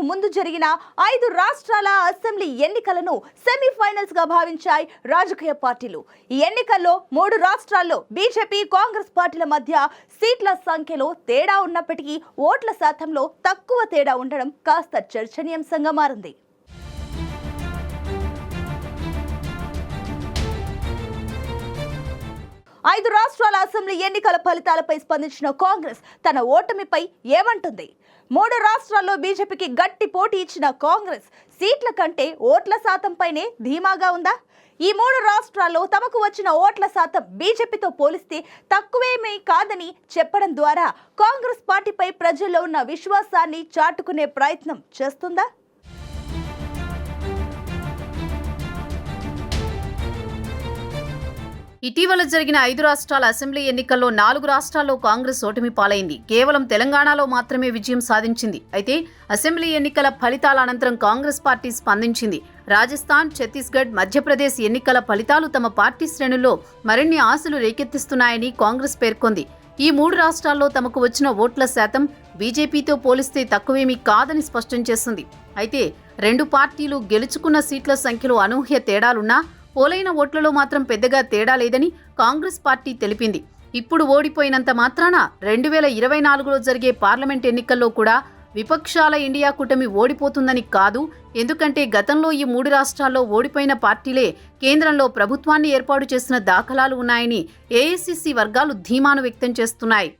ముందు జరిగిన 5 రాష్ట్రాల అసెంబ్లీ ఎన్నికలను సెమీఫైనల్స్ గా భావించాయి రాజకీయ పార్టీలు. ఈ ఎన్నికల్లో 3 రాష్ట్రాల్లో బీజేపీ, కాంగ్రెస్ పార్టీల మధ్య సీట్ల సంఖ్యలో తేడా ఉన్నప్పటికీ ఓట్ల శాతంలో తక్కువ తేడా ఉండడం కాస్త చర్చనీయాంశంగా మారింది. ఐదు రాష్ట్రాల అసెంబ్లీ ఎన్నికల ఫలితాలపై స్పందించిన కాంగ్రెస్ తన ఓటమిపై ఏమంటుంది? 3 రాష్ట్రాల్లో బీజేపీకి గట్టి పోటీ ఇచ్చిన కాంగ్రెస్ సీట్ల కంటే ఓట్ల శాతంపైనే ధీమాగా ఉందా? ఈ 3 రాష్ట్రాల్లో తమకు వచ్చిన ఓట్ల శాతం బీజేపీతో పోలిస్తే తక్కువేమీ కాదని చెప్పడం ద్వారా కాంగ్రెస్ పార్టీపై ప్రజల్లో ఉన్న విశ్వాసాన్ని చాటుకునే ప్రయత్నం చేస్తుందా? ఇటీవల జరిగిన 5 రాష్ట్రాల అసెంబ్లీ ఎన్నికల్లో 4 రాష్ట్రాల్లో కాంగ్రెస్ ఓటమి పాలైంది. కేవలం తెలంగాణలో మాత్రమే విజయం సాధించింది. అయితే అసెంబ్లీ ఎన్నికల ఫలితాల అనంతరం కాంగ్రెస్ పార్టీ స్పందించింది. రాజస్థాన్, ఛత్తీస్గఢ్, మధ్యప్రదేశ్ ఎన్నికల ఫలితాలు తమ పార్టీ శ్రేణుల్లో మరిన్ని ఆశలు రేకెత్తిస్తున్నాయని కాంగ్రెస్ పేర్కొంది. ఈ 3 రాష్ట్రాల్లో తమకు వచ్చిన ఓట్ల శాతం బీజేపీతో పోలిస్తే తక్కువేమీ కాదని స్పష్టం చేసింది. అయితే 2 పార్టీలు గెలుచుకున్న సీట్ల సంఖ్యలో అనూహ్య తేడాలున్నా పోలైన ఓట్లలో మాత్రం పెద్దగా తేడా లేదని కాంగ్రెస్ పార్టీ తెలిపింది. ఇప్పుడు ఓడిపోయినంత మాత్రాన 2024లో జరిగే పార్లమెంట్ ఎన్నికల్లో కూడా విపక్షాల ఇండియా కూటమి ఓడిపోతుందని కాదు. ఎందుకంటే గతంలో ఈ 3 రాష్ట్రాల్లో ఓడిపోయిన పార్టీలే కేంద్రంలో ప్రభుత్వాన్ని ఏర్పాటు చేసిన దాఖలాలు ఉన్నాయని ఏఐసీసీ వర్గాలు ధీమాను వ్యక్తం చేస్తున్నాయి.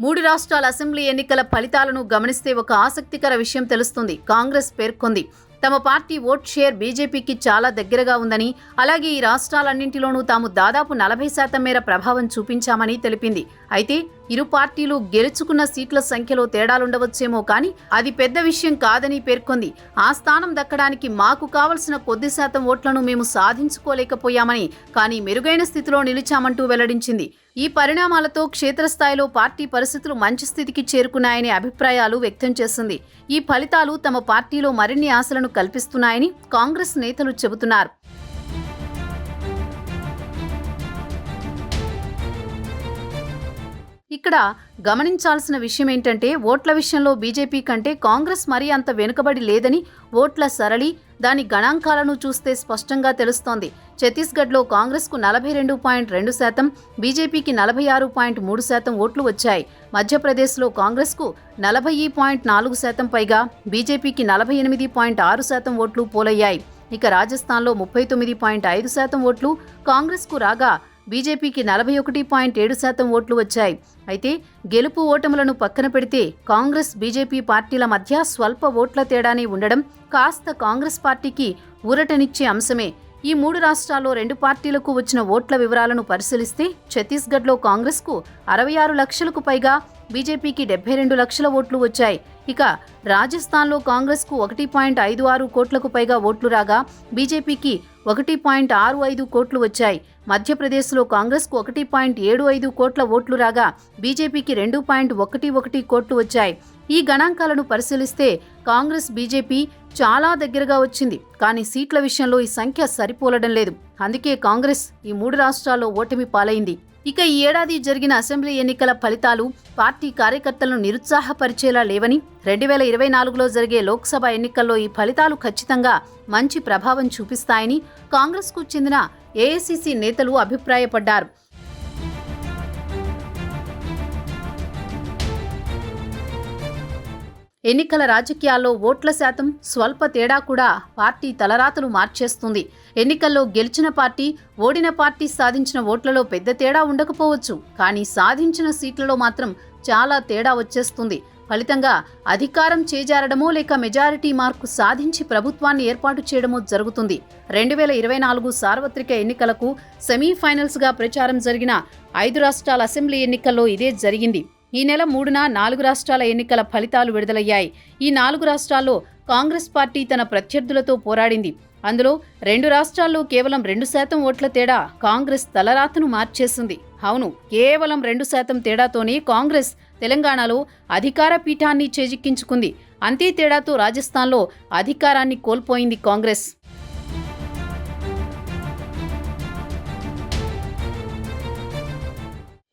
3 రాష్ట్రాల అసెంబ్లీ ఎన్నికల ఫలితాలను గమనిస్తే ఒక ఆసక్తికర విషయం తెలుస్తుంది. కాంగ్రెస్ పేర్కొంది తమ పార్టీ ఓట్ షేర్ బీజేపీకి చాలా దగ్గరగా ఉందని, అలాగే ఈ రాష్ట్రాలన్నింటిలోనూ తాము దాదాపు 40% మేర ప్రభావం చూపించామని తెలిపింది. అయితే ఇరు పార్టీలు గెలుచుకున్న సీట్ల సంఖ్యలో తేడాలుండవచ్చేమో కానీ అది పెద్ద విషయం కాదని పేర్కొంది. ఆ స్థానం దక్కడానికి మాకు కావలసిన కొద్ది శాతం ఓట్లను మేము సాధించుకోలేకపోయామని, కానీ మెరుగైన స్థితిలో నిలిచామంటూ వెల్లడించింది. ఈ పరిణామాలతో క్షేత్రస్థాయిలో పార్టీ పరిస్థితులు మంచి స్థితికి చేరుకున్నాయనే అభిప్రాయాలు వ్యక్తం చేసింది. ఈ ఫలితాలు తమ పార్టీలో మరిన్ని ఆశలను కల్పిస్తున్నాయని కాంగ్రెస్ నేతలు చెబుతున్నారు. ఇక్కడ గమనించాల్సిన విషయం ఏంటంటే ఓట్ల విషయంలో బీజేపీ కంటే కాంగ్రెస్ మరీ అంత వెనుకబడి లేదని ఓట్ల సరళి, దాని గణాంకాలను చూస్తే స్పష్టంగా తెలుస్తోంది. ఛత్తీస్గఢ్లో కాంగ్రెస్కు 42.2%, బీజేపీకి 46.3% ఓట్లు వచ్చాయి. మధ్యప్రదేశ్లో కాంగ్రెస్కు 40.4% పైగా, బీజేపీకి 48.6% ఓట్లు పోలయ్యాయి. ఇక రాజస్థాన్లో 39.5% ఓట్లు కాంగ్రెస్కు రాగా బీజేపీకి 41.7% ఓట్లు వచ్చాయి. అయితే గెలుపు ఓటములను పక్కన పెడితే కాంగ్రెస్, బీజేపీ పార్టీల మధ్య స్వల్ప ఓట్ల తేడానే ఉండడం కాస్త కాంగ్రెస్ పార్టీకి ఊరటనిచ్చే అంశమే. ఈ 3 రాష్ట్రాల్లో 2 పార్టీలకు వచ్చిన ఓట్ల వివరాలను పరిశీలిస్తే ఛత్తీస్గఢ్లో కాంగ్రెస్కు 66 లక్షలకు పైగా, బీజేపీకి 72 లక్షల ఓట్లు వచ్చాయి. ఇక రాజస్థాన్లో కాంగ్రెస్కు 1.56 కోట్లకు పైగా ఓట్లు రాగా బీజేపీకి 1.65 కోట్లు వచ్చాయి. మధ్యప్రదేశ్లో కాంగ్రెస్కు 1.75 కోట్ల ఓట్లు రాగా బీజేపీకి 2.11 కోట్లు వచ్చాయి. ఈ గణాంకాలను పరిశీలిస్తే కాంగ్రెస్, బీజేపీ చాలా దగ్గరగా వచ్చింది. కానీ సీట్ల విషయంలో ఈ సంఖ్య సరిపోలడం లేదు. అందుకే కాంగ్రెస్ ఈ 3 రాష్ట్రాల్లో ఓటమి పాలైంది. ఇక ఈ ఏడాది జరిగిన అసెంబ్లీ ఎన్నికల ఫలితాలు పార్టీ కార్యకర్తలను నిరుత్సాహపరిచేలా లేవని, 2024లో జరిగే లోక్సభ ఎన్నికల్లో ఈ ఫలితాలు ఖచ్చితంగా మంచి ప్రభావం చూపిస్తాయని కాంగ్రెస్కు చెందిన ఏఐసీసీ నేతలు అభిప్రాయపడ్డారు. ఎన్నికల రాజకీయాల్లో ఓట్ల శాతం స్వల్ప తేడా కూడా పార్టీ తలరాతలు మార్చేస్తుంది. ఎన్నికల్లో గెలిచిన పార్టీ, ఓడిన పార్టీ సాధించిన ఓట్లలో పెద్ద తేడా ఉండకపోవచ్చు, కానీ సాధించిన సీట్లలో మాత్రం చాలా తేడా వచ్చేస్తుంది. ఫలితంగా అధికారం చేజారడమో లేక మెజారిటీ మార్కు సాధించి ప్రభుత్వాన్ని ఏర్పాటు చేయడమో జరుగుతుంది. 2024 సార్వత్రిక ఎన్నికలకు సెమీఫైనల్స్గా ప్రచారం జరిగిన 5 రాష్ట్రాల అసెంబ్లీ ఎన్నికల్లో ఇదే జరిగింది. ఈ నెల 3న 4 రాష్ట్రాల ఎన్నికల ఫలితాలు విడుదలయ్యాయి. ఈ 4 రాష్ట్రాల్లో కాంగ్రెస్ పార్టీ తన ప్రత్యర్థులతో పోరాడింది. అందులో 2 రాష్ట్రాల్లో కేవలం 2% ఓట్ల తేడా కాంగ్రెస్ తలరాతను మార్చేసింది. అవును, కేవలం 2% తేడాతోనే కాంగ్రెస్ తెలంగాణలో అధికార పీఠాన్ని చేజిక్కించుకుంది. అంతే తేడాతో రాజస్థాన్లో అధికారాన్ని కోల్పోయింది కాంగ్రెస్.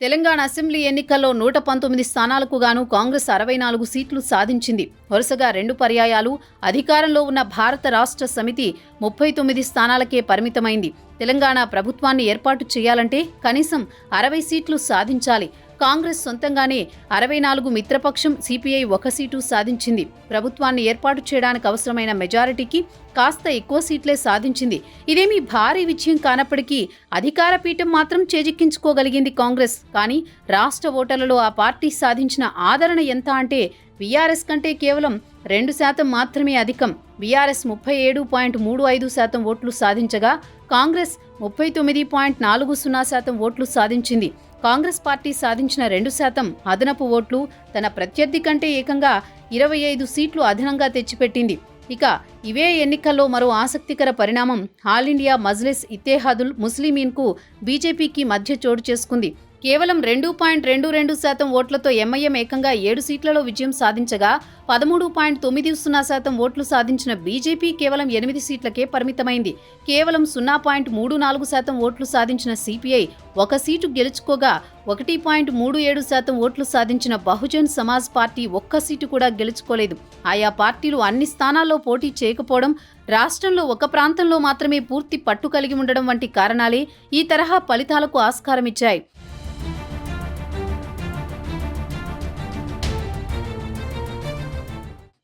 తెలంగాణ అసెంబ్లీ ఎన్నికల్లో 119 స్థానాలకు గాను కాంగ్రెస్ 64 సీట్లు సాధించింది. వరుసగా 2 పర్యాయాలు అధికారంలో ఉన్న భారత రాష్ట్ర సమితి 39 స్థానాలకే పరిమితమైంది. తెలంగాణ ప్రభుత్వాన్ని ఏర్పాటు చేయాలంటే కనీసం 60 సీట్లు సాధించాలి. కాంగ్రెస్ సొంతంగానే 64, మిత్రపక్షం సిపిఐ 1 సీటు సాధించింది. ప్రభుత్వాన్ని ఏర్పాటు చేయడానికి అవసరమైన మెజారిటీకి కాస్త ఎక్కువ సీట్లే సాధించింది. ఇదేమీ భారీ విజయం కానప్పటికీ అధికార పీఠం మాత్రం చేజిక్కించుకోగలిగింది కాంగ్రెస్. కానీ రాష్ట్ర ఓటర్లలో ఆ పార్టీ సాధించిన ఆదరణ ఎంత అంటే బీఆర్ఎస్ కంటే కేవలం 2% మాత్రమే అధికం. బీఆర్ఎస్ 37.35% ఓట్లు సాధించగా కాంగ్రెస్ 39.40% ఓట్లు సాధించింది. కాంగ్రెస్ పార్టీ సాధించిన 2% అదనపు ఓట్లు తన ప్రత్యర్థి కంటే ఏకంగా 25 సీట్లు అదనంగా తెచ్చిపెట్టింది. ఇక ఇవే ఎన్నికల్లో మరో ఆసక్తికర పరిణామం ఆల్ ఇండియా మజ్లిస్ ఇత్తేహాదుల్ ముస్లిమీన్కు బీజేపీకి మధ్య చోటు చేసుకుంది. కేవలం 2.22% ఓట్లతో ఎంఐఎం ఏకంగా 7 సీట్లలో విజయం సాధించగా 13.90% ఓట్లు సాధించిన బీజేపీ కేవలం 8 సీట్లకే పరిమితమైంది. కేవలం 0.34% ఓట్లు సాధించిన సిపిఐ 1 సీటు గెలుచుకోగా 1.37% ఓట్లు సాధించిన బహుజన్ సమాజ్ పార్టీ 1 సీటు కూడా గెలుచుకోలేదు. ఆయా పార్టీలు అన్ని స్థానాల్లో పోటీ చేయకపోవడం, రాష్ట్రంలో ఒక ప్రాంతంలో మాత్రమే పూర్తి పట్టు కలిగి ఉండడం వంటి కారణాలే ఈ తరహా ఫలితాలకు ఆస్కారమిచ్చాయి.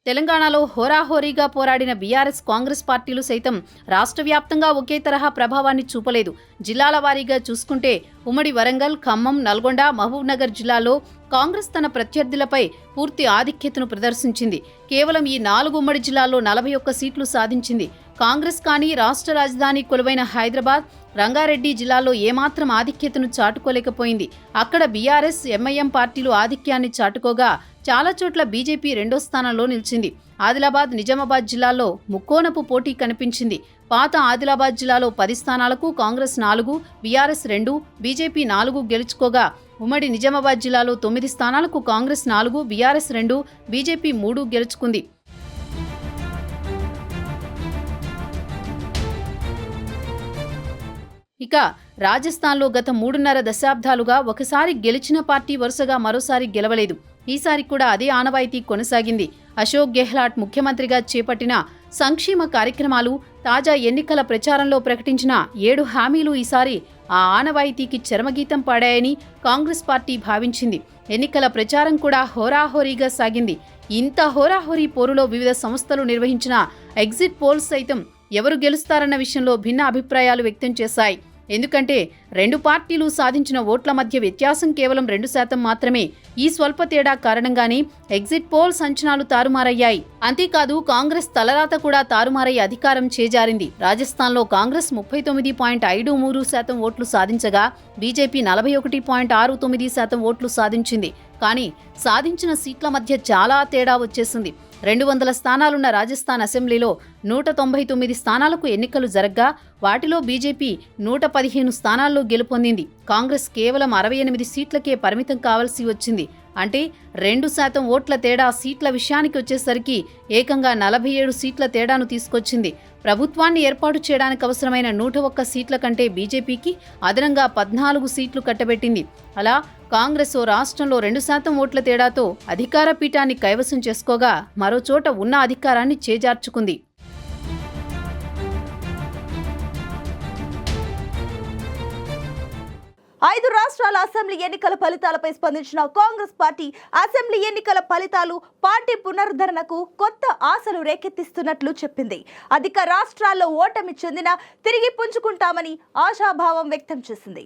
తెలంగాణలో హోరాహోరీగా పోరాడిన బీఆర్ఎస్, కాంగ్రెస్ పార్టీలు సైతం రాష్ట్ర వ్యాప్తంగా ఒకే తరహా ప్రభావాన్ని చూపలేదు. జిల్లాల వారీగా చూసుకుంటే ఉమ్మడి వరంగల్, ఖమ్మం, నల్గొండ, మహబూబ్నగర్ జిల్లాల్లో కాంగ్రెస్ తన ప్రత్యర్థులపై పూర్తి ఆధిక్యతను ప్రదర్శించింది. కేవలం ఈ 4 ఉమ్మడి జిల్లాల్లో 41 సీట్లు సాధించింది. కాంగ్రెస్ కానీ రాష్ట్ర రాజధాని కొలువైన హైదరాబాద్, రంగారెడ్డి జిల్లాల్లో ఏమాత్రం ఆధిక్యతను చాటుకోలేకపోయింది. అక్కడ బీఆర్ఎస్, ఎంఐఎం పార్టీలు ఆధిక్యాన్ని చాటుకోగా చాలా చోట్ల బీజేపీ 2వ స్థానంలో నిలిచింది. ఆదిలాబాద్, నిజామాబాద్ జిల్లాల్లో ముక్కోనపు పోటీ కనిపించింది. పాత ఆదిలాబాద్ జిల్లాలో 10 స్థానాలకు కాంగ్రెస్ 4, బీఆర్ఎస్ 2, బీజేపీ 4 గెలుచుకోగా ఉమ్మడి నిజామాబాద్ జిల్లాలో 9 స్థానాలకు కాంగ్రెస్ 4, బీఆర్ఎస్ 2, బీజేపీ 3 గెలుచుకుంది. ఇక రాజస్థాన్లో గత 3.5 దశాబ్దాలుగా ఒకసారి గెలిచిన పార్టీ వరుసగా మరోసారి గెలవలేదు. ఈసారి కూడా అదే ఆనవాయితీ కొనసాగింది. అశోక్ గెహ్లాట్ ముఖ్యమంత్రిగా చేపట్టిన సంక్షేమ కార్యక్రమాలు, తాజా ఎన్నికల ప్రచారంలో ప్రకటించిన 7 హామీలు ఈసారి ఆ ఆనవాయితీకి చరమగీతం పాడాయని కాంగ్రెస్ పార్టీ భావించింది. ఎన్నికల ప్రచారం కూడా హోరాహోరీగా సాగింది. ఇంత హోరాహోరీ పోరులో వివిధ సంస్థలు నిర్వహించిన ఎగ్జిట్ పోల్స్ సైతం ఎవరు గెలుస్తారన్న విషయంలో భిన్న అభిప్రాయాలు వ్యక్తం చేశాయి. ఎందుకంటే 2 పార్టీలు సాధించిన ఓట్ల మధ్య వ్యత్యాసం కేవలం 2% మాత్రమే. ఈ స్వల్ప తేడా కారణంగానే ఎగ్జిట్ పోల్స్ అంచనాలు తారుమారయ్యాయి. అంతేకాదు కాంగ్రెస్ తలరాత కూడా తారుమారై అధికారం చేజారింది. రాజస్థాన్లో కాంగ్రెస్ 39.53% ఓట్లు సాధించగా బీజేపీ 41.69% ఓట్లు సాధించింది. కానీ సాధించిన సీట్ల మధ్య చాలా తేడా వచ్చేసింది. 200 స్థానాలున్న రాజస్థాన్ అసెంబ్లీలో 199 స్థానాలకు ఎన్నికలు జరగ్గా వాటిలో బీజేపీ 115 స్థానాల్లో గెలుపొందింది. కాంగ్రెస్ కేవలం 68 సీట్లకే పరిమితం కావాల్సి వచ్చింది. అంటే 2% ఓట్ల తేడా సీట్ల విషయానికి వచ్చేసరికి ఏకంగా 47 సీట్ల తేడాను తీసుకొచ్చింది. ప్రభుత్వాన్ని ఏర్పాటు చేయడానికి అవసరమైన 101 సీట్ల కంటే బీజేపీకి అదనంగా 14 సీట్లు కట్టబెట్టింది. అలా కాంగ్రెస్ రాష్ట్రంలో 2% ఓట్ల తేడాతో అధికార పీఠాన్ని కైవసం చేసుకోగా మరోచోట ఉన్న అధికారాన్ని చేజార్చుకుంది. 5 రాష్ట్రాల అసెంబ్లీ ఎన్నికల ఫలితాలపై స్పందించిన కాంగ్రెస్ పార్టీ అసెంబ్లీ ఎన్నికల ఫలితాలు పార్టీ పునరుద్ధరణకు కొత్త ఆశలు రేకెత్తిస్తున్నట్లు చెప్పింది. అధిక రాష్ట్రాల్లో ఓటమి చెందినా తిరిగి పుంజుకుంటామని ఆశాభావం వ్యక్తం చేసింది.